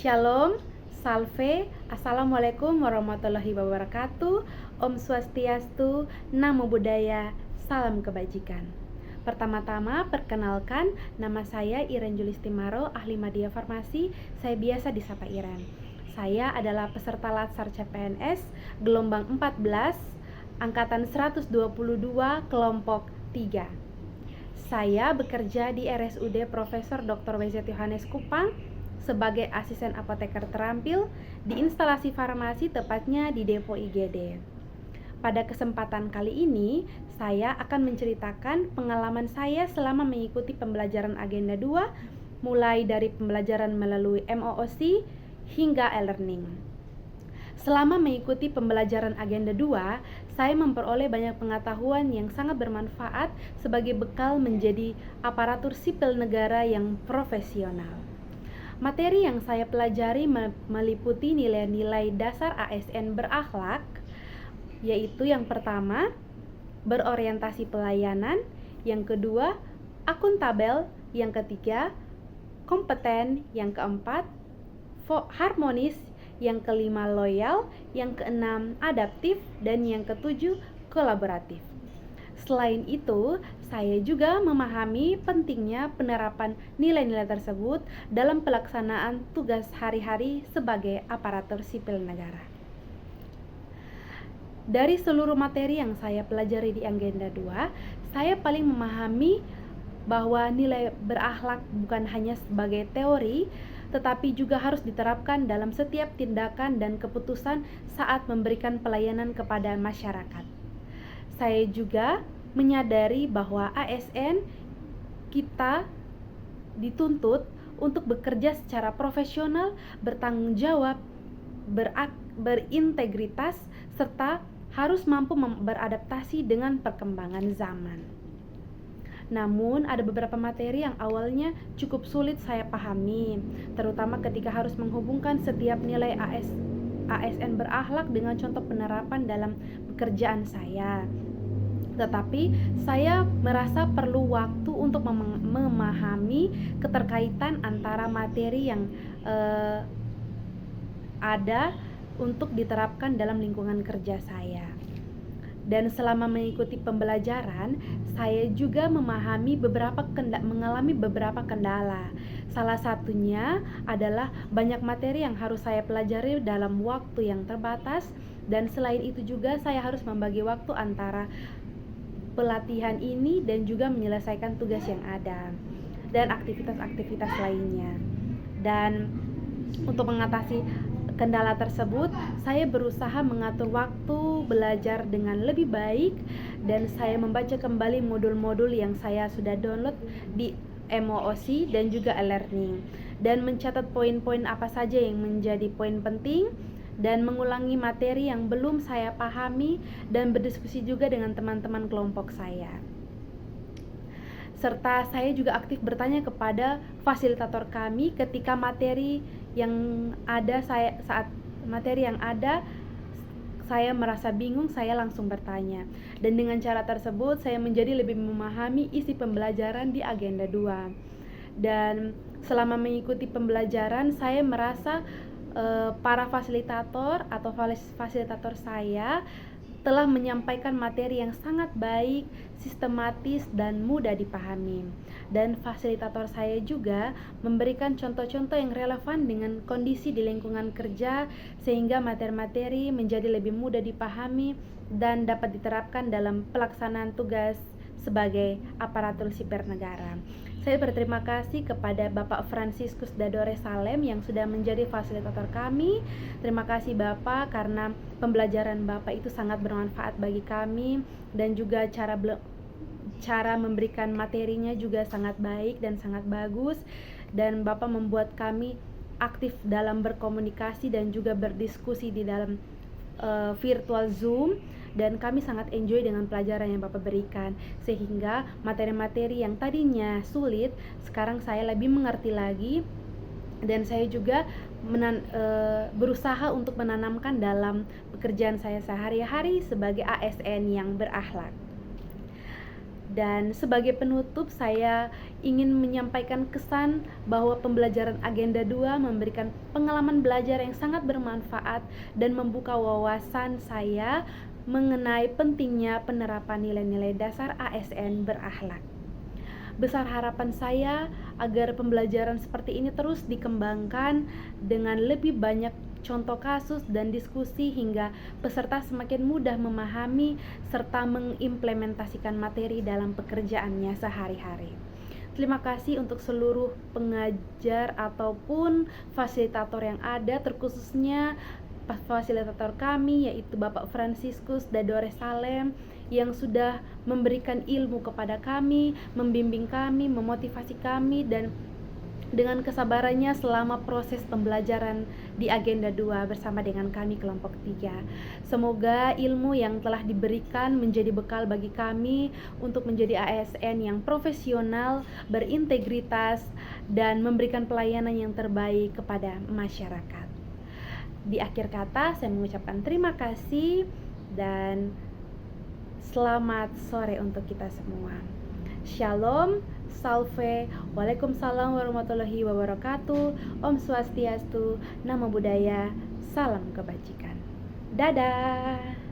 Shalom, Salve, Assalamualaikum warahmatullahi wabarakatuh. Om Swastiastu, Namo Buddhaya, salam kebajikan. Pertama-tama, perkenalkan, nama saya Iren Julisti Maro, ahli media farmasi. Saya biasa disapa Iren. Saya adalah peserta Latsar CPNS gelombang 14, angkatan 122, kelompok 3. Saya bekerja di RSUD Profesor Dr. W.Z. Yohanes Kupang sebagai asisten apoteker terampil di instalasi farmasi, tepatnya di Depo IGD. Pada kesempatan kali ini, saya akan menceritakan pengalaman saya selama mengikuti pembelajaran Agenda 2, mulai dari pembelajaran melalui MOOC hingga e-learning. Selama mengikuti pembelajaran Agenda 2, saya memperoleh banyak pengetahuan yang sangat bermanfaat sebagai bekal menjadi aparatur sipil negara yang profesional. Materi yang saya pelajari meliputi nilai-nilai dasar ASN berakhlak, yaitu yang pertama, berorientasi pelayanan, yang kedua, akuntabel, yang ketiga, kompeten, yang keempat, harmonis, yang kelima, loyal, yang keenam, adaptif, dan yang ketujuh, kolaboratif. Selain itu, saya juga memahami pentingnya penerapan nilai-nilai tersebut dalam pelaksanaan tugas hari-hari sebagai aparatur sipil negara. Dari seluruh materi yang saya pelajari di Agenda 2, saya paling memahami bahwa nilai berakhlak bukan hanya sebagai teori, tetapi juga harus diterapkan dalam setiap tindakan dan keputusan saat memberikan pelayanan kepada masyarakat. Saya juga menyadari bahwa ASN kita dituntut untuk bekerja secara profesional, bertanggung jawab, berintegritas, serta harus mampu beradaptasi dengan perkembangan zaman. Namun, ada beberapa materi yang awalnya cukup sulit saya pahami, terutama ketika harus menghubungkan setiap nilai ASN berakhlak dengan contoh penerapan dalam pekerjaan saya. Tetapi saya merasa perlu waktu untuk memahami keterkaitan antara materi yang ada untuk diterapkan dalam lingkungan kerja saya. Dan selama mengikuti pembelajaran, saya juga mengalami beberapa kendala. Salah satunya adalah banyak materi yang harus saya pelajari dalam waktu yang terbatas, dan selain itu juga saya harus membagi waktu antara pelatihan ini dan juga menyelesaikan tugas yang ada dan aktivitas-aktivitas lainnya. Dan untuk mengatasi kendala tersebut, saya berusaha mengatur waktu belajar dengan lebih baik, dan saya membaca kembali modul-modul yang saya sudah download di MOOC dan juga e-learning, dan mencatat poin-poin apa saja yang menjadi poin penting, dan mengulangi materi yang belum saya pahami, dan berdiskusi juga dengan teman-teman kelompok saya. Serta saya juga aktif bertanya kepada fasilitator kami ketika materi yang ada saya merasa bingung, saya langsung bertanya. Dan dengan cara tersebut saya menjadi lebih memahami isi pembelajaran di Agenda 2. Dan selama mengikuti pembelajaran, saya merasa para fasilitator atau fasilitator saya telah menyampaikan materi yang sangat baik, sistematis, dan mudah dipahami. Dan fasilitator saya juga memberikan contoh-contoh yang relevan dengan kondisi di lingkungan kerja, sehingga materi-materi menjadi lebih mudah dipahami dan dapat diterapkan dalam pelaksanaan tugas sebagai aparatur sipil negara. Saya berterima kasih kepada Bapak Franciscus Dadore Salem yang sudah menjadi fasilitator kami. Terima kasih Bapak, karena pembelajaran Bapak itu sangat bermanfaat bagi kami, dan juga cara memberikan materinya juga sangat baik dan sangat bagus, dan Bapak membuat kami aktif dalam berkomunikasi dan juga berdiskusi di dalam virtual Zoom, dan kami sangat enjoy dengan pelajaran yang Bapak berikan, sehingga materi-materi yang tadinya sulit sekarang saya lebih mengerti lagi, dan saya juga berusaha untuk menanamkan dalam pekerjaan saya sehari-hari sebagai ASN yang berakhlak. Dan sebagai penutup, saya ingin menyampaikan kesan bahwa pembelajaran Agenda 2 memberikan pengalaman belajar yang sangat bermanfaat dan membuka wawasan saya mengenai pentingnya penerapan nilai-nilai dasar ASN berakhlak. Besar harapan saya agar pembelajaran seperti ini terus dikembangkan dengan lebih banyak contoh kasus dan diskusi hingga peserta semakin mudah memahami serta mengimplementasikan materi dalam pekerjaannya sehari-hari. Terima kasih untuk seluruh pengajar ataupun fasilitator yang ada, terkhususnya fasilitator kami yaitu Bapak Franciscus Dadore Salem yang sudah memberikan ilmu kepada kami, membimbing kami, memotivasi kami, dan dengan kesabarannya selama proses pembelajaran di Agenda 2 bersama dengan kami kelompok 3. Semoga ilmu yang telah diberikan menjadi bekal bagi kami untuk menjadi ASN yang profesional, berintegritas, dan memberikan pelayanan yang terbaik kepada masyarakat. Di akhir kata, saya mengucapkan terima kasih dan selamat sore untuk kita semua. Shalom, salve, waalaikumsalam warahmatullahi wabarakatuh, Om Swastiastu, Namo Buddhaya, salam kebajikan. Dadah.